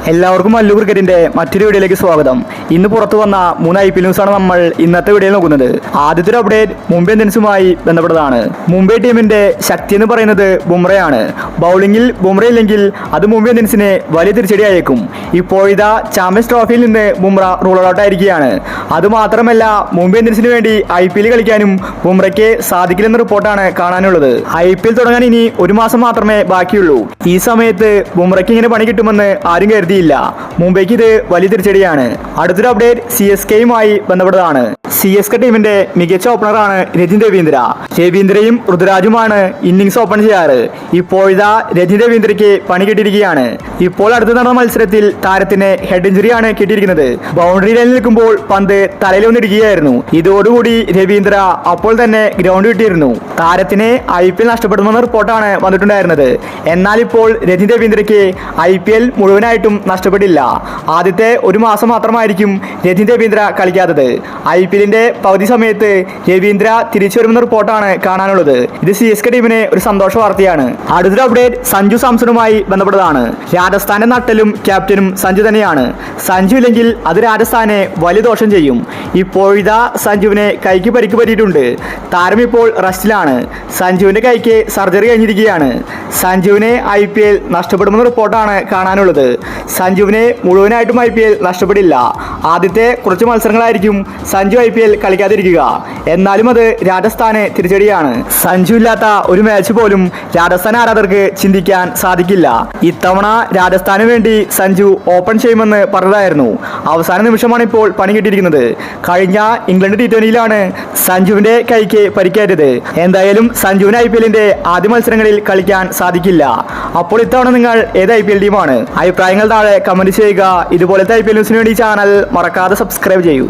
എല്ലാവർക്കും മല്ലു ക്രിക്കറ്റിന്റെ മറ്റൊരു വീഡിയോയിലേക്ക് സ്വാഗതം. ഇന്ന് പുറത്തു വന്ന 3 IPL ന്യൂസാണ് നമ്മൾ ഇന്നത്തെ വീഡിയോയിൽ നോക്കുന്നത്. ആദ്യത്തെ ഒരു അപ്ഡേറ്റ് മുംബൈ ഇന്ത്യൻസുമായി ബന്ധപ്പെട്ടതാണ്. മുംബൈ ടീമിന്റെ ശക്തി എന്ന് പറയുന്നത് ബുംറയാണ്. ബൗളിംഗിൽ ബുംറ ഇല്ലെങ്കിൽ അത് മുംബൈ ഇന്ത്യൻസിന് വലിയ തിരിച്ചടിയായേക്കും. ഇപ്പോഴിതാ ചാമ്പ്യൻസ് ട്രോഫിയിൽ നിന്ന് ബുംറ റൂൾ ഔട്ട് ആയിരിക്കുകയാണ്. അതുമാത്രമല്ല മുംബൈ ഇന്ത്യൻസിന് വേണ്ടി IPL കളിക്കാനും ബുംറയ്ക്ക് സാധിക്കില്ലെന്ന റിപ്പോർട്ടാണ് കാണാനുള്ളത്. IPL തുടങ്ങാൻ ഇനി ഒരു മാസം മാത്രമേ ബാക്കിയുള്ളൂ. ഈ സമയത്ത് ബുംറയ്ക്ക് ഇങ്ങനെ പണി കിട്ടുമെന്ന് ആരും കരുതിയില്ല. മുംബൈക്ക് ഇത് വലിയ തിരിച്ചടിയാണ്. അടുത്തൊരു അപ്ഡേറ്റ് CSKയുമായി ബന്ധപ്പെട്ടതാണ്. CSK ടീമിന്റെ മികച്ച ഓപ്പണറാണ് രജിൻ രവീന്ദ്ര. രവീന്ദ്രയും ഋതുരാജുമാണ് ഇന്നിംഗ്സ് ഓപ്പൺ ചെയ്യാറ്. ഇപ്പോഴിതാ രജിൻ രവീന്ദ്രയ്ക്ക് പണി കിട്ടിയിരിക്കുകയാണ്. ഇപ്പോൾ അടുത്ത് നടന്ന മത്സരത്തിൽ താരത്തിന് ഹെഡ് ഇഞ്ചുറിയാണ് കിട്ടിയിരിക്കുന്നത്. ബൗണ്ടറി ലൈനിൽ നിൽക്കുമ്പോൾ പന്ത് തലയിൽ വന്നിരിക്കുകയായിരുന്നു. ഇതോടുകൂടി രവീന്ദ്ര അപ്പോൾ തന്നെ ഗ്രൗണ്ട് വിട്ടിരുന്നു. താരത്തിന് IPL നഷ്ടപ്പെടുമെന്ന റിപ്പോർട്ടാണ് വന്നിട്ടുണ്ടായിരുന്നത്. എന്നാൽ ഇപ്പോൾ രജിൻ രവീന്ദ്രയ്ക്ക് IPL മുഴുവനായിട്ടും നഷ്ടപ്പെട്ടില്ല. ആദ്യത്തെ ഒരു മാസം മാത്രമായിരിക്കും രജിൻ രവീന്ദ്ര കളിക്കാത്തത്. IPLന്റെ പകുതി സമയത്ത് രവീന്ദ്ര തിരിച്ചു വരുമെന്ന റിപ്പോർട്ടാണ് കാണാനുള്ളത്. ഇത് CSK ടീമിന് ഒരു സന്തോഷ വാർത്തയാണ്. അടുത്തൊരു അപ്ഡേറ്റ് സഞ്ജു സാംസണുമായി ബന്ധപ്പെട്ടതാണ്. രാജസ്ഥാന്റെ നട്ടലും ക്യാപ്റ്റനും സഞ്ജു തന്നെയാണ്. സഞ്ജു ഇല്ലെങ്കിൽ അത് രാജസ്ഥാനെ വലിയ ദോഷം ചെയ്യും. ഇപ്പോഴിതാ സഞ്ജുവിനെ കൈക്ക് പരിക്ക് പറ്റിയിട്ടുണ്ട്. താരം ഇപ്പോൾ റെസ്റ്റിലാണ്. സഞ്ജുവിന്റെ കൈക്ക് സർജറി കഴിഞ്ഞിരിക്കുകയാണ്. സഞ്ജുവിനെ IPL നഷ്ടപ്പെടുമെന്ന റിപ്പോർട്ടാണ് കാണാനുള്ളത്. സഞ്ജുവിനെ മുഴുവനായിട്ടും IPL നഷ്ടപ്പെടില്ല. ആദ്യത്തെ കുറച്ച് മത്സരങ്ങളായിരിക്കും സഞ്ജു IPL കളിക്കാതിരിക്കുക. എന്നാലും അത് രാജസ്ഥാന് തിരിച്ചടിയാണ്. സഞ്ജു ഇല്ലാത്ത ഒരു മാച്ച് പോലും രാജസ്ഥാൻ ആരാധകർക്ക് ചിന്തിക്കാൻ സാധിക്കില്ല. ഇത്തവണ രാജസ്ഥാന് വേണ്ടി സഞ്ജു ഓപ്പൺ ചെയ്യുമെന്ന് പറഞ്ഞതായിരുന്നു. അവസാന നിമിഷമാണ് ഇപ്പോൾ പണി കിട്ടിയിരിക്കുന്നത്. കഴിഞ്ഞ ഇംഗ്ലണ്ട് T20യിലാണ് സഞ്ജുവിന്റെ കൈക്ക് പരിക്കേറ്റത്. എന്തായാലും സഞ്ജുവിന് IPLന്റെ ആദ്യ മത്സരങ്ങളിൽ കളിക്കാൻ സാധിക്കില്ല. അപ്പോൾ ഇത്തവണ നിങ്ങൾ ഏത് IPL ടീമാണ്? അഭിപ്രായങ്ങൾ താഴെ കമന്റ് ചെയ്യുക. ഇതുപോലത്തെ IPL ന്യൂസിന് വേണ്ടി ചാനൽ മറക്കാതെ സബ്സ്ക്രൈബ് ചെയ്യൂ.